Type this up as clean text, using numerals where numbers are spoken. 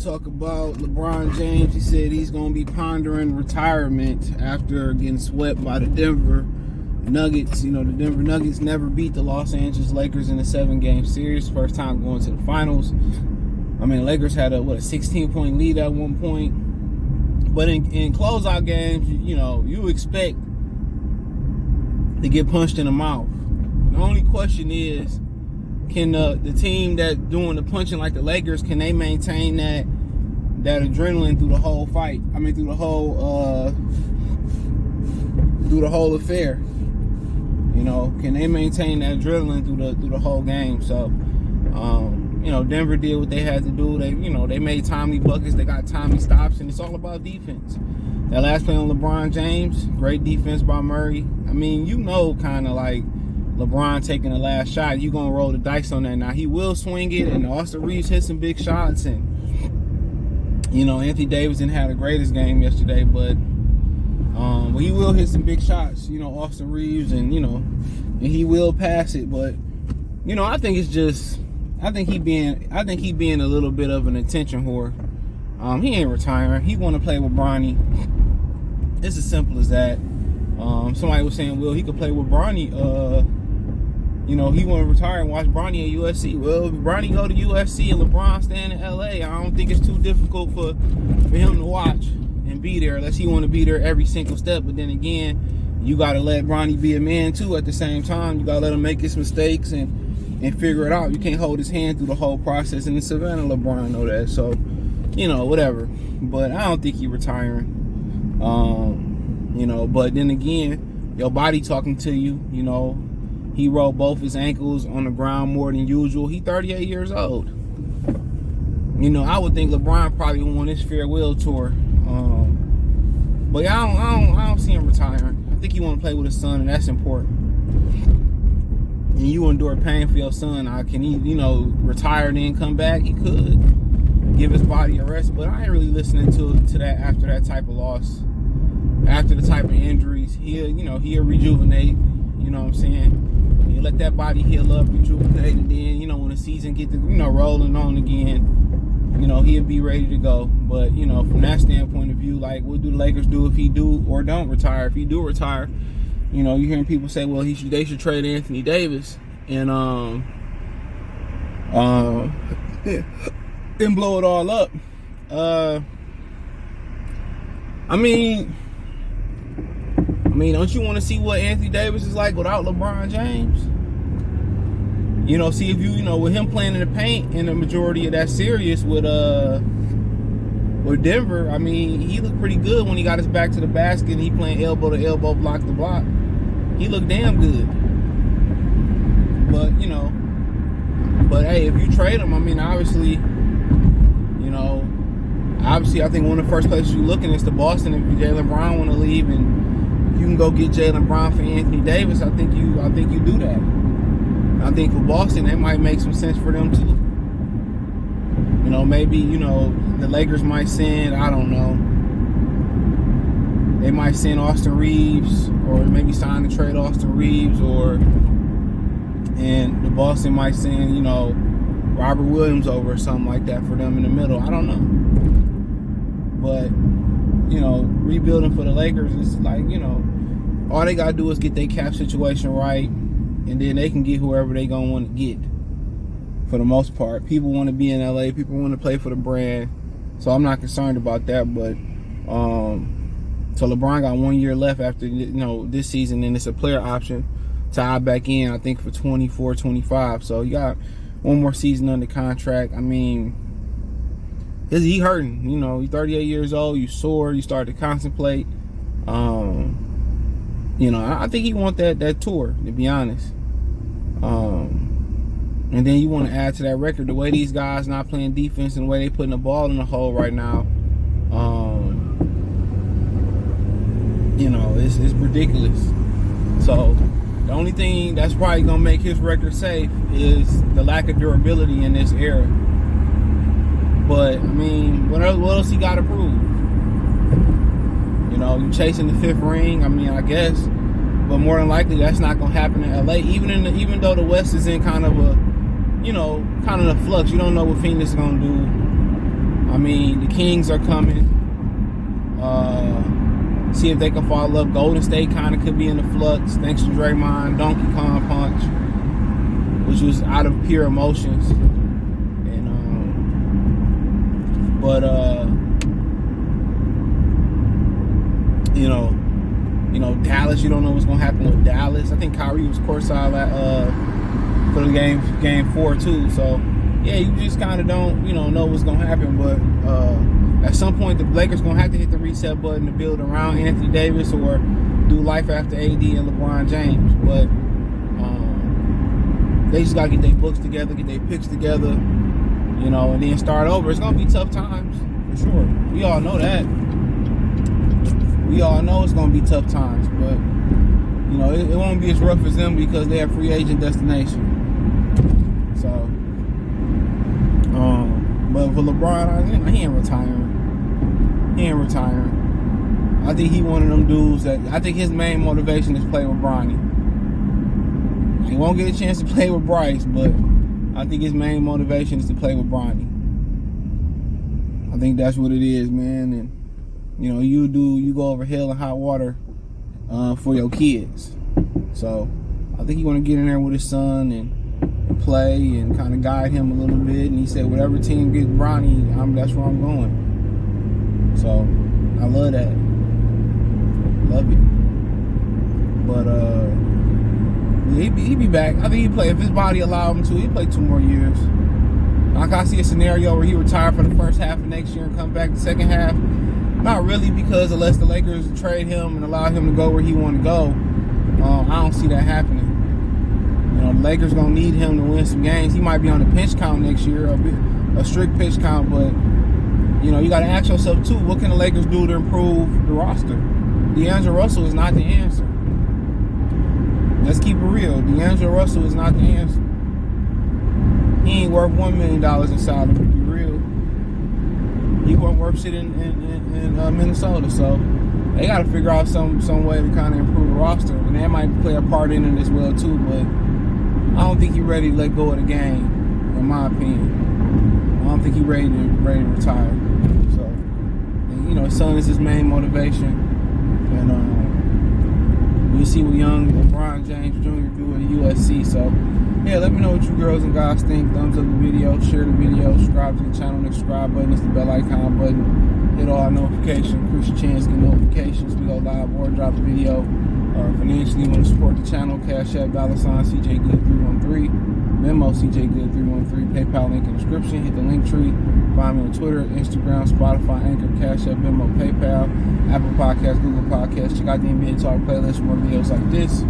talk about LeBron James. He said he's going to be pondering retirement after getting swept by the Denver Nuggets. You know, the Denver Nuggets never beat the Los Angeles Lakers in a 7-game series. First time going to the finals. I mean, Lakers had a 16-point lead at one point. But in closeout games, you know, you expect to get punched in the mouth. The only question is, can the team that doing the punching like the Lakers, can they maintain that adrenaline through the whole fight? I mean, through the whole affair. You know, can they maintain that adrenaline through the whole game? So, you know, Denver did what they had to do. They made timely buckets. They got timely stops, and it's all about defense. That last play on LeBron James, great defense by Murray. I mean, you know, kind of like LeBron taking the last shot, you gonna roll the dice on that. Now he will swing it, and Austin Reeves hit some big shots, and you know, Anthony Davis didn't have the greatest game yesterday, but he will hit some big shots. You know, Austin Reeves, and you know, and he will pass it. But you know, I think he being a little bit of an attention whore. He ain't retiring. He want to play with Bronny. It's as simple as that. Somebody was saying, well, he could play with Bronny. You know, he want to retire and watch Bronny at USC. Well, if Bronny go to USC and LeBron staying in LA, I don't think it's too difficult for him to watch and be there, unless he want to be there every single step. But then again, you got to let Bronny be a man too at the same time. You got to let him make his mistakes and figure it out. You can't hold his hand through the whole process. And in Savannah, LeBron know that. So, you know, whatever. But I don't think he retiring. You know, but then again, your body talking to you. You know, he rolled both his ankles on the ground more than usual. He 38 years old. You know, I would think LeBron probably won his farewell tour. But I don't see him retiring. I think he want to play with his son, and that's important. And you endure pain for your son. Can he, you know, retire and then come back? He could give his body a rest, but I ain't really listening to that after that type of loss. After the type of injuries, he'll rejuvenate. You know what I'm saying? You let that body heal up, rejuvenate, and then, you know, when the season get to, you know, rolling on again, you know, he'll be ready to go. But, you know, from that standpoint of view, like, what do the Lakers do if he do or don't retire? If he do retire, you know, you're hearing people say, well, they should trade Anthony Davis and then blow it all up. I mean, don't you want to see what Anthony Davis is like without LeBron James? You know, see if you know, with him playing in the paint in the majority of that series with Denver, I mean, he looked pretty good when he got his back to the basket and he playing elbow to elbow, block to block. He looked damn good. But, you know, hey, if you trade him, I mean, obviously, you know, I think one of the first places you're looking is to Boston. If Jaylen Brown want to leave and you can go get Jaylen Brown for Anthony Davis, I think you do that. I think for Boston, that might make some sense for them too. You know, maybe, you know, the Lakers might send, I don't know, they might send Austin Reeves, or maybe sign to trade Austin Reeves, and the Boston might send, you know, Robert Williams over or something like that for them in the middle. I don't know. But, you know, rebuilding for the Lakers is like, you know, all they got to do is get their cap situation right, and then they can get whoever they going to want to get for the most part. People want to be in LA. People want to play for the brand. So I'm not concerned about that. But, so LeBron got 1 year left after, you know, this season, and it's a player option to opt back in, I think, for 24, 25. So you got one more season under contract. I mean, he hurting, you know, he's 38 years old, you sore, you start to contemplate. You know, I think he want that tour, to be honest. And then you want to add to that record, the way these guys not playing defense and the way they putting the ball in the hole right now, you know, it's ridiculous. So the only thing that's probably going to make his record safe is the lack of durability in this era. But, I mean, what else he got to prove? You know, you chasing the 5th ring, I mean, I guess. But more than likely, that's not going to happen in LA. Even though the West is in kind of a, you know, kind of a flux. You don't know what Phoenix is going to do. I mean, the Kings are coming. See if they can follow up. Golden State kind of could be in the flux thanks to Draymond Donkey Kong punch, which was out of pure emotions. And Dallas. You don't know what's gonna happen with Dallas. I think Kyrie was courtside for the game 4 too. So yeah, you just kind of don't know what's gonna happen. But at some point, the Lakers gonna have to hit the reset button to build around Anthony Davis or do life after AD and LeBron James. But they just gotta get their books together, get their picks together, and then start over. It's gonna be tough times for sure. We all know that. We all know it's gonna be tough times, but it won't be as rough as them because they have free agent destination. So, but for LeBron, he ain't retiring. He ain't retiring. I think he one of them dudes that I think his main motivation is play with Bronny. He won't get a chance to play with Bryce, but I think his main motivation is to play with Bronny. I think that's what it is, man. And you go over hell and hot water for your kids. So I think he want to get in there with his son and play and kind of guide him a little bit. And he said, whatever team gets Bronny, that's where I'm going. So I love that. Love it. But he'd be back. I think he'd play, if his body allowed him to, he'd play 2 more years. Like, I see a scenario where he retired for the first half of next year and come back the second half. Not really, because unless the Lakers trade him and allow him to go where he want to go, I don't see that happening. The Lakers gonna need him to win some games. He might be on the pinch count next year, a strict pinch count, but you got to ask yourself too, what can the Lakers do to improve the roster? D'Angelo Russell is not the answer. Let's keep it real. D'Angelo Russell is not the answer. He ain't worth $1 million in salary, to be real. He wasn't worth shit in Minnesota, so they got to figure out some way to kind of improve the roster, and that might play a part in it as well too. But I don't think he's ready to let go of the game, in my opinion. I don't think he's ready to retire. So, and, his son is his main motivation, and we'll see what young LeBron James Jr. do at USC. So, yeah, let me know what you girls and guys think. Thumbs up the video, share the video, subscribe to the channel. The subscribe button is the bell icon button. Hit all our notifications, increase your chance to get notifications. We go live or drop a video. Financially, you want to support the channel, Cash App, $CJGood313, Venmo, CJGood313, PayPal link in the description. Hit the link tree. Find me on Twitter, Instagram, Spotify, Anchor, Cash App, Venmo, PayPal, Apple Podcasts, Google Podcasts. Check out the NBA Talk playlist for more videos like this.